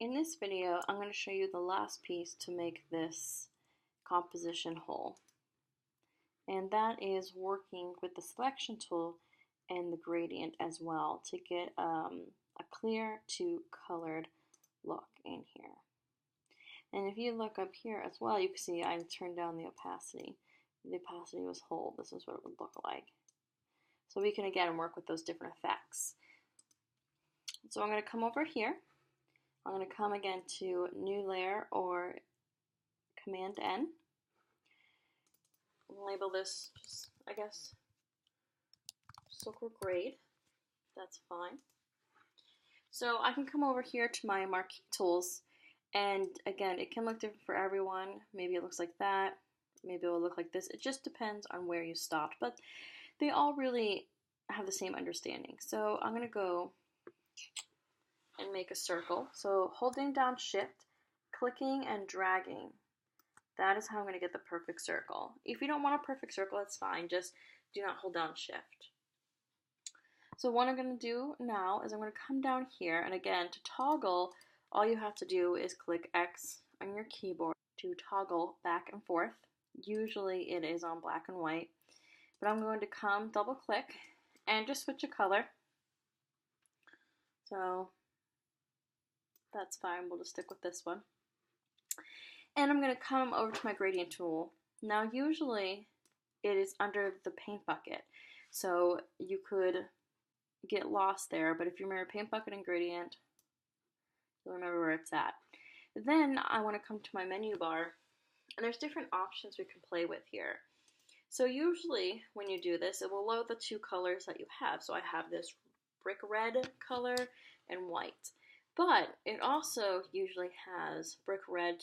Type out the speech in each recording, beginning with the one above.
In this video, I'm going to show you the last piece to make this composition whole. And that is working with the selection tool and the gradient as well to get a clear to colored look in here. And if you look up here as well, you can see I turned down the opacity. The opacity was whole. This is what it would look like. So we can again work with those different effects. So I'm going to come over here. I'm going to come again to New Layer or Command N. Label this, just, I guess, Silk Grade. That's fine. So I can come over here to my marquee tools, and again, it can look different for everyone. Maybe it looks like that. Maybe it will look like this. It just depends on where you stopped, but they all really have the same understanding. So I'm going to go and make a circle. So holding down Shift, clicking and dragging. That is how I'm going to get the perfect circle. If you don't want a perfect circle, that's fine. Just do not hold down Shift. So what I'm going to do now is I'm going to come down here, and again, to toggle, all you have to do is click X on your keyboard to toggle back and forth. Usually it is on black and white, but I'm going to come double click and just switch a color. So that's fine, we'll just stick with this one. And I'm going to come over to my gradient tool. Now usually it is under the paint bucket, so you could get lost there, but if you remember paint bucket and gradient, you'll remember where it's at. Then I want to come to my menu bar, and there's different options we can play with here. So usually when you do this, it will load the two colors that you have. So I have this brick red color and white, but it also usually has brick red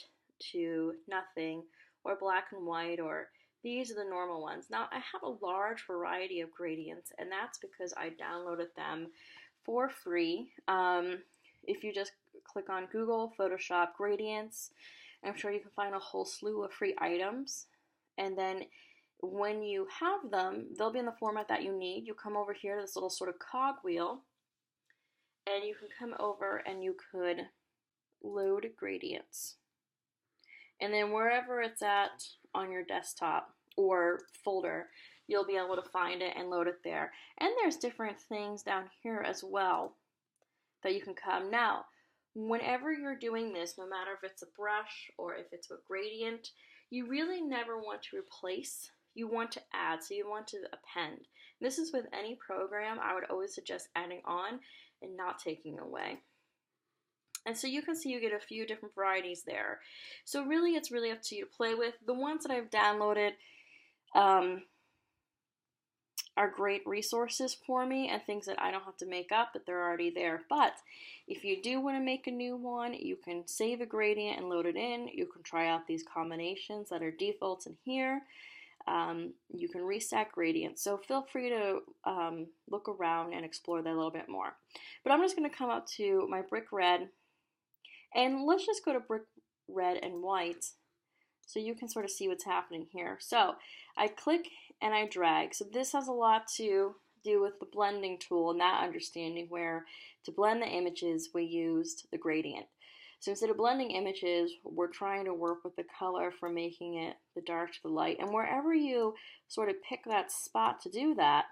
to nothing, or black and white, or these are the normal ones. Now I have a large variety of gradients, and that's because I downloaded them for free. If you just click on Google Photoshop gradients, I'm sure you can find a whole slew of free items. And then when you have them, they'll be in the format that you need. You come over here to this little sort of cog wheel, and you can come over and you could load gradients. And then wherever it's at on your desktop or folder, you'll be able to find it and load it there. And there's different things down here as well that you can come. Now, whenever you're doing this, no matter if it's a brush or if it's a gradient, you really never want to replace. You want to add, so you want to append. This is with any program. I would always suggest adding on and not taking away. And so you can see you get a few different varieties there. So really, it's really up to you to play with. The ones that I've downloaded are great resources for me and things that I don't have to make up, but they're already there. But if you do want to make a new one, you can save a gradient and load it in. You can try out these combinations that are defaults in here. You can restack gradients. So feel free to look around and explore that a little bit more. But I'm just going to come up to my brick red. And let's just go to brick red and white so you can sort of see what's happening here. So I click and I drag. So this has a lot to do with the blending tool and that understanding, where to blend the images we used the gradient. So instead of blending images, we're trying to work with the color from making it the dark to the light. And wherever you sort of pick that spot to do that,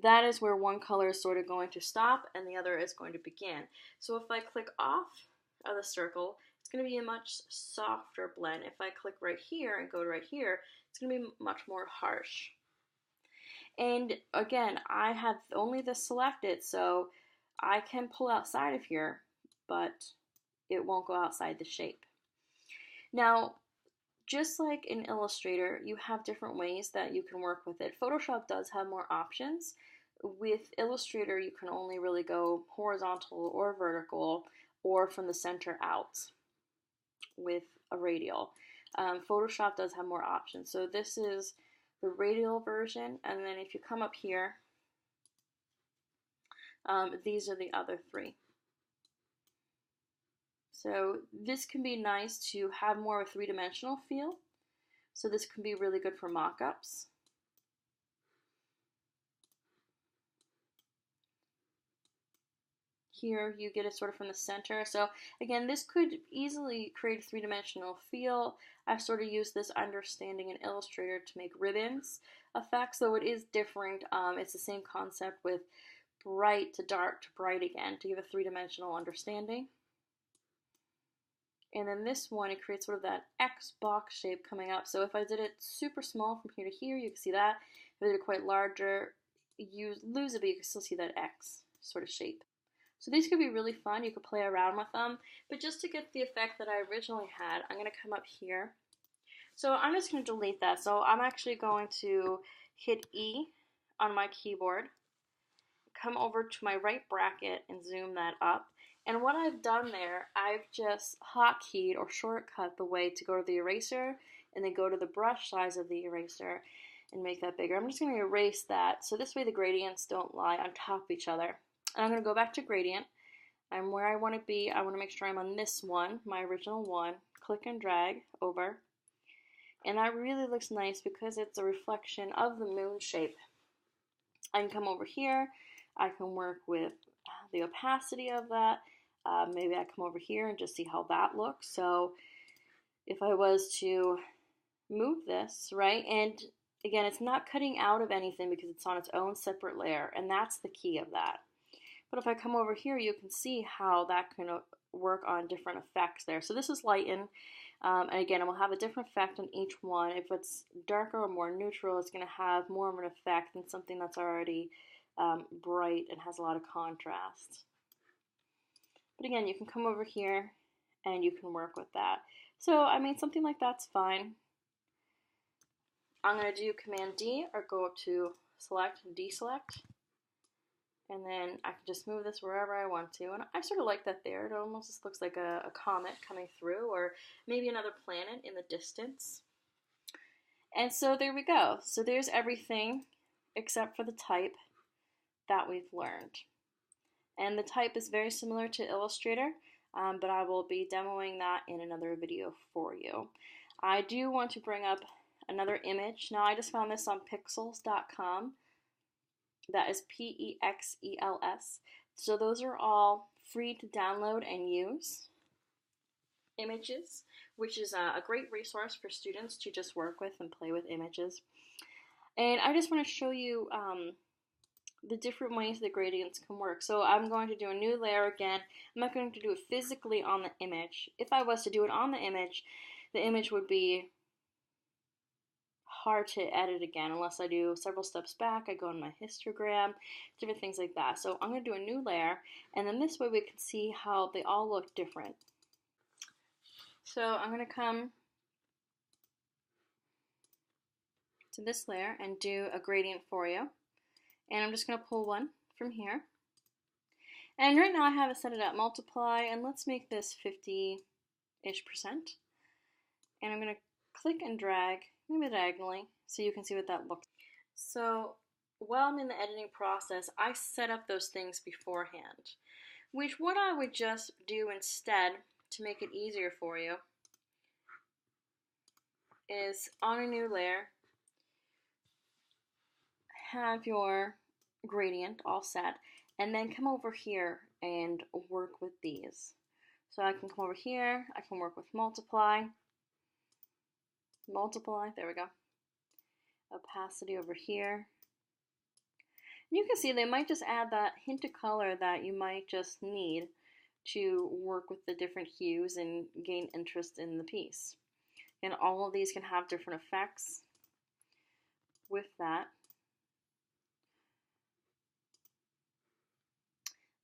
that is where one color is sort of going to stop and the other is going to begin. So if I click off of the circle, it's going to be a much softer blend. If I click right here and go to right here, it's going to be much more harsh. And again, I have only this selected, so I can pull outside of here, but it won't go outside the shape. Now, just like in Illustrator, you have different ways that you can work with it. Photoshop does have more options. With Illustrator, you can only really go horizontal or vertical or from the center out with a radial. Photoshop does have more options. So this is the radial version, and then if you come up here, these are the other three. So this can be nice to have more of a three-dimensional feel. So this can be really good for mock-ups. here you get it sort of from the center. So again, this could easily create a three-dimensional feel. I sort of use this understanding in Illustrator to make ribbons effects, so it is different. It's the same concept with bright to dark to bright again to give a three-dimensional understanding. And then this one, it creates sort of that X box shape coming up. So if I did it super small from here to here, you can see that. If I did it quite larger, you lose it, but you can still see that X sort of shape. So these could be really fun. You could play around with them. But just to get the effect that I originally had, I'm going to come up here. So I'm just going to delete that. So I'm actually going to hit E on my keyboard, come over to my right bracket and zoom that up. And what I've done there, I've just hotkeyed or shortcut the way to go to the eraser and then go to the brush size of the eraser and make that bigger. I'm just going to erase that so this way the gradients don't lie on top of each other. And I'm going to go back to gradient. I'm where I want to be. I want to make sure I'm on this one, my original one. Click and drag over. And that really looks nice because it's a reflection of the moon shape. I can come over here. I can work with the opacity of that. Maybe I come over here and just see how that looks. So if I was to move this, right, and again, it's not cutting out of anything because it's on its own separate layer, and that's the key of that. But if I come over here, you can see how that can work on different effects there. So this is lighten, and again, it will have a different effect on each one. If it's darker or more neutral, it's going to have more of an effect than something that's already bright and has a lot of contrast. But again, you can come over here and you can work with that. So, I mean, something like that's fine. I'm going to do Command D or go up to Select and Deselect. And then I can just move this wherever I want to. And I sort of like that there. It almost just looks like a comet coming through or maybe another planet in the distance. And so there we go. So there's everything except for the type that we've learned. And the type is very similar to Illustrator, but I will be demoing that in another video for you. I do want to bring up another image. Now I just found this on Pexels.com. That is P-E-X-E-L-S. So those are all free to download and use images, which is a great resource for students to just work with and play with images. And I just want to show you the different ways the gradients can work. So I'm going to do a new layer again. I'm not going to do it physically on the image. If I was to do it on the image would be hard to edit again unless I do several steps back. I go in my histogram, different things like that. So I'm going to do a new layer, and then this way we can see how they all look different. So I'm going to come to this layer and do a gradient for you. And I'm just going to pull one from here. And right now I have it set it at multiply, and let's make this 50-ish%. And I'm going to click and drag, maybe diagonally, so you can see what that looks like. So while I'm in the editing process, I set up those things beforehand, which what I would just do instead to make it easier for you is on a new layer, have your gradient all set, and then come over here and work with these. So I can come over here, I can work with multiply, there we go. Opacity over here. And you can see they might just add that hint of color that you might just need to work with the different hues and gain interest in the piece. And all of these can have different effects with that.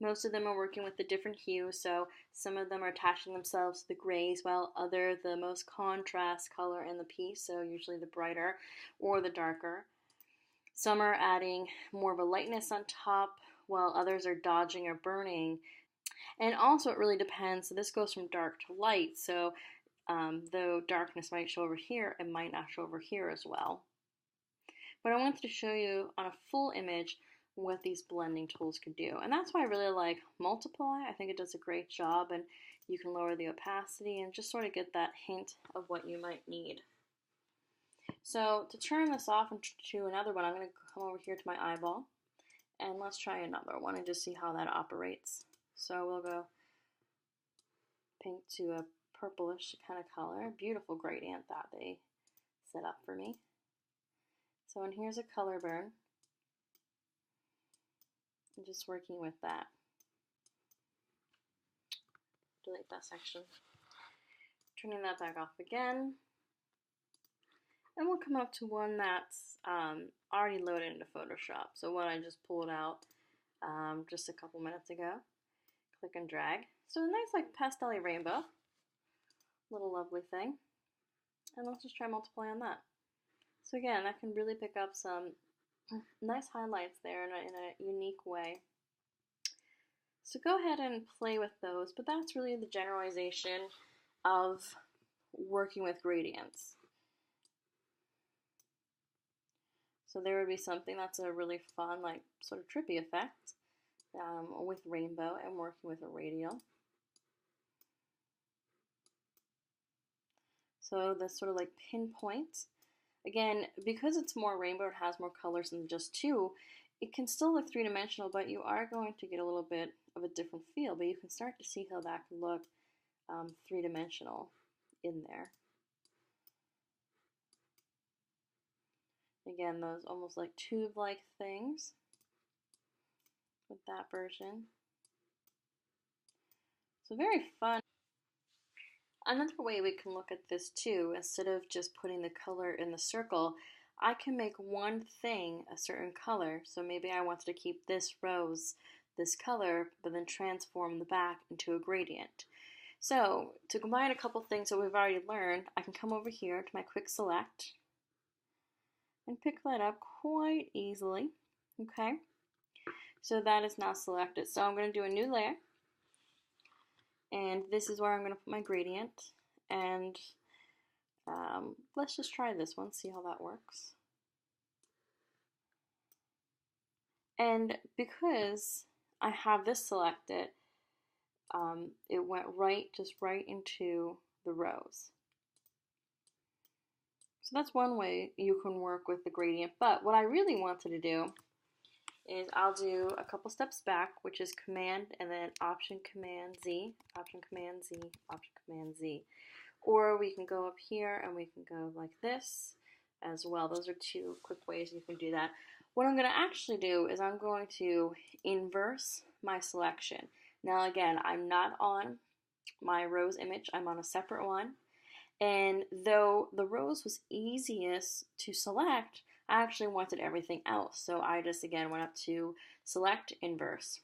Most of them are working with the different hues, so some of them are attaching themselves to the grays, while other the most contrast color in the piece, so usually the brighter or the darker. Some are adding more of a lightness on top, while others are dodging or burning. And also it really depends, so this goes from dark to light, so though darkness might show over here, it might not show over here as well. But I wanted to show you on a full image what these blending tools could do. And that's why I really like multiply. I think it does a great job, and you can lower the opacity and just sort of get that hint of what you might need. So to turn this off into another one, I'm going to come over here to my eyeball, and let's try another one and just see how that operates. So we'll go pink to a purplish kind of color. Beautiful gradient that they set up for me. So, and here's a color burn. I'm just working with that. Delete that section. Turning that back off again. And we'll come up to one that's already loaded into Photoshop. So one I just pulled out just a couple minutes ago. Click and drag. So a nice like pastel-y rainbow. Little lovely thing. And let's just try multiply on that. So again, I can really pick up some nice highlights there in a unique way. So go ahead and play with those, but that's really the generalization of working with gradients. So there would be something that's a really fun, like sort of trippy effect with rainbow and working with a radial. So the sort of like pinpoint. Again, because it's more rainbow, it has more colors than just two, it can still look three-dimensional, but you are going to get a little bit of a different feel, but you can start to see how that can look three-dimensional in there. Again, those almost like tube-like things with that version. So very fun. Another way we can look at this too, instead of just putting the color in the circle, I can make one thing a certain color. So maybe I wanted to keep this rose this color, but then transform the back into a gradient. So to combine a couple things that we've already learned, I can come over here to my quick select and pick that up quite easily. Okay, so that is now selected. So I'm going to do a new layer, and this is where I'm going to put my gradient. And let's just try this one, see how that works. And because I have this selected, it went just right into the rose. So that's one way you can work with the gradient. But what I really wanted to do is I'll do a couple steps back, which is Command and then Option Command Z, Option Command Z, Option Command Z. Or we can go up here and we can go like this as well. Those are two quick ways you can do that. What I'm going to actually do is I'm going to inverse my selection. Now again, I'm not on my rose image, I'm on a separate one. And though the rose was easiest to select, I actually wanted everything else. So I just again went up to Select, Inverse.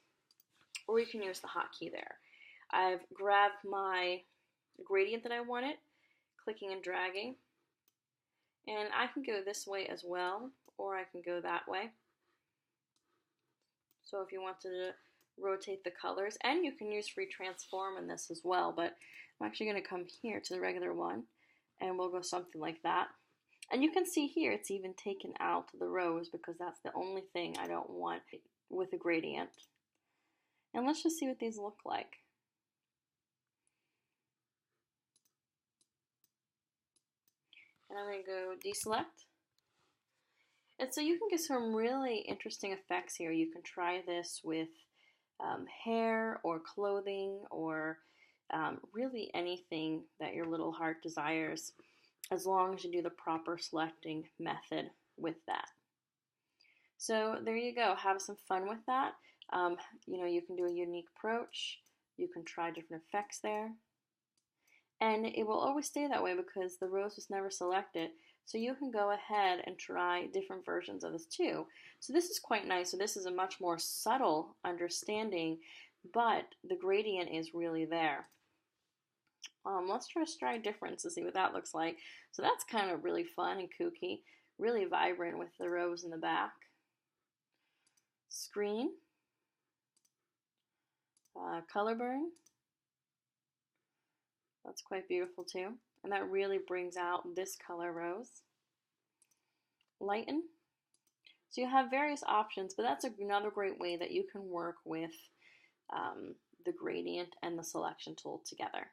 Or you can use the hotkey there. I've grabbed my gradient that I wanted, clicking and dragging. And I can go this way as well, or I can go that way. So if you wanted to rotate the colors, and you can use Free Transform in this as well, but I'm actually going to come here to the regular one, and we'll go something like that. And you can see here it's even taken out the rose because that's the only thing I don't want with a gradient. And let's just see what these look like. And I'm going to go deselect. And so you can get some really interesting effects here. You can try this with hair or clothing or really anything that your little heart desires, as long as you do the proper selecting method with that. So there you go. Have some fun with that. You know, you can do a unique approach. You can try different effects there. And it will always stay that way because the rose was never selected. So you can go ahead and try different versions of this too. So this is quite nice. So this is a much more subtle understanding, but the gradient is really there. Let's try difference to see what that looks like. So that's kind of really fun and kooky, really vibrant with the rose in the back. Screen, color burn. That's quite beautiful too. And that really brings out this color rose. Lighten. So you have various options, but that's another great way that you can work with the gradient and the selection tool together.